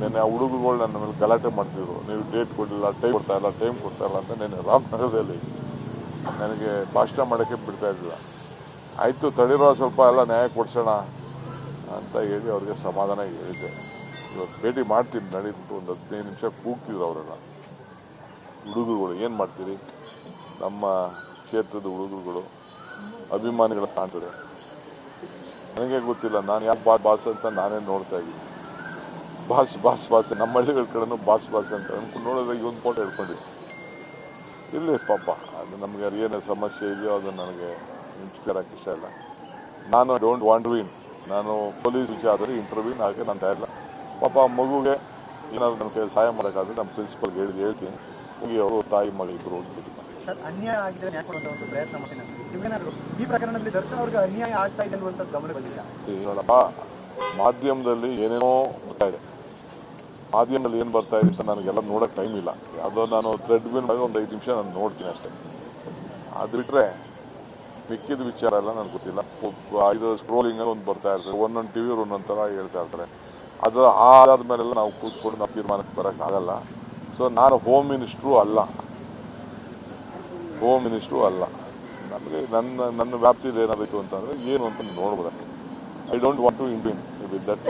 ನೆನ್ನೆ ಆ ಹುಡುಗರುಗಳು ನನ್ನ ಮೇಲೆ ಗಲಾಟೆ ಮಾಡ್ತಿದ್ರು, ನೀವು ಡೇಟ್ ಕೊಡಲಿಲ್ಲ, ಟೈಮ್ ಕೊಡ್ತಾ ಇಲ್ಲ ಅಂತ. ನೆನ್ನೆ ರಾಮನಗರದಲ್ಲಿ ನನಗೆ ಭಾಷಣ ಮಾಡೋಕ್ಕೆ ಬಿಡ್ತಾ ಇದ್ದಿಲ್ಲ. ಆಯಿತು ತಡೀರೋ, ಸ್ವಲ್ಪ ಎಲ್ಲ ನ್ಯಾಯ ಕೊಡ್ಸೋಣ ಅಂತ ಹೇಳಿ ಅವ್ರಿಗೆ ಸಮಾಧಾನ ಹೇಳಿದ್ದೆ. ಇವತ್ತು ಭೇಟಿ ಮಾಡ್ತೀನಿ ನಡೀಬಿಟ್ಟು ಒಂದು 15 ನಿಮಿಷ ಕೂಗ್ತಿದ್ರು ಅವರೆಲ್ಲ ಹುಡುಗರುಗಳು. ಏನು ಮಾಡ್ತೀರಿ, ನಮ್ಮ ಕ್ಷೇತ್ರದ ಹುಡುಗರುಗಳು ಅಭಿಮಾನಿಗಳ ಕಾಣ್ತದೆ. ನನಗೆ ಗೊತ್ತಿಲ್ಲ ನಾನು ಯಾಕೆ ಬಾಸ್ ಅಂತ ನಾನೇ ನೋಡ್ತಾ ಇದ್ದೀನಿ. ಬಾಸ್ ನಮ್ಮ ಹಳ್ಳಿಗಳ ಕಡೆನೂ ಬಾಸ್ ಅಂತ ಅನ್ಕೊಂಡು ನೋಡಿದ್ರೆ ಈ ಒಂದು ಫೋಟೋ ಹಿಡ್ಕೊಂಡಿದ್ದೆ. ಇಲ್ಲಿ ಪಾಪ ಅದು ನಮಗೆ ಏನು ಸಮಸ್ಯೆ ಇದೆಯೋ ಅದು ನನಗೆ ಇಂಟರ್ಫಿಯರ್ ಇಷ್ಟ ಇಲ್ಲ. ನಾನು ಡೋಂಟ್ ವಾಂಟ್ ವಿನ್. ನಾನು ಪೊಲೀಸ್ ವಿಚಾರದಲ್ಲಿ ಇಂಟರ್ವ್ಯೂನ್ ಆಗಿ ನಾನು ತಯಾರಿಲ್ಲ. ಪಾಪ ಮಗುಗೆ ಏನಾದ್ರು ನನಗೆ ಸಹಾಯ ಮಾಡೋಕ್ಕಾದ್ರೆ ನಮ್ಮ ಪ್ರಿನ್ಸಿಪಲ್ಗೆ ಹೇಳ್ತೀನಿ. ಹೋಗಿ ಅವರು ತಾಯಿ ಮಗ ಇಬ್ಬರು ಹೋಗ್ಬಿಟ್ಟು ಅನ್ಯಾಯ ಆಗಿದೆ ನ್ಯಾಯ ಕೊಡುವಂತ ಒಂದು ಪ್ರಯತ್ನ ಮಾಡ್ತೀನಿ. ಈ ಪ್ರಕರಣದಲ್ಲಿ ದರ್ಶನ್ ಅವ್ರಿಗೆ ಅನ್ಯಾಯ ಆಗ್ತಾ ಇದೆ ಅನ್ನುವಂಥ ಗಮನ ಬಂದಿಲ್ಲ. ಮಾಧ್ಯಮದಲ್ಲಿ ಏನೇನೋ ಬರ್ತಾ ಇದೆ. ಮಾಧ್ಯಮದಲ್ಲಿ ಏನು ಬರ್ತಾ ಇದೆ ಅಂತ ನನಗೆಲ್ಲ ನೋಡೋಕೆ ಟೈಮ್ ಇಲ್ಲ. ಯಾವುದೋ ನಾನು ಥ್ರೆಡ್ ಬಿನ್ ಒಂದು 5 ನಿಮಿಷ ನಾನು ನೋಡ್ತೀನಿ ಅಷ್ಟೇ. ಅದು ಬಿಟ್ಟರೆ ಮಿಕ್ಕಿದ ವಿಚಾರ ಎಲ್ಲ ನನಗೆ ಗೊತ್ತಿಲ್ಲ. ಇದು ಸ್ಕ್ರೋಲಿಂಗ್ ಒಂದು ಬರ್ತಾ ಇರ್ತದೆ, ಒಂದೊಂದು ಟಿವಿ ಒಂದೊಂದು ಥರ ಹೇಳ್ತಾ ಇರ್ತಾರೆ. ಅದು ಆದಾದ್ಮೇಲೆಲ್ಲ ನಾವು ಕೂತ್ಕೊಂಡು ನಾವು ತೀರ್ಮಾನಕ್ಕೆ ಬರೋಕ್ಕಾಗಲ್ಲ. ಸೊ ನಾನು ಹೋಮ್ ಮಿನಿಸ್ಟ್ರು ಅಲ್ಲ. ನಮಗೆ ನನ್ನ ವ್ಯಾಪ್ತಿಯಲ್ಲಿ ಏನಾಯಿತು ಅಂತಂದರೆ ಏನು ಅಂತ ನೋಡ್ಬೋದು. I don't want to intervene with that.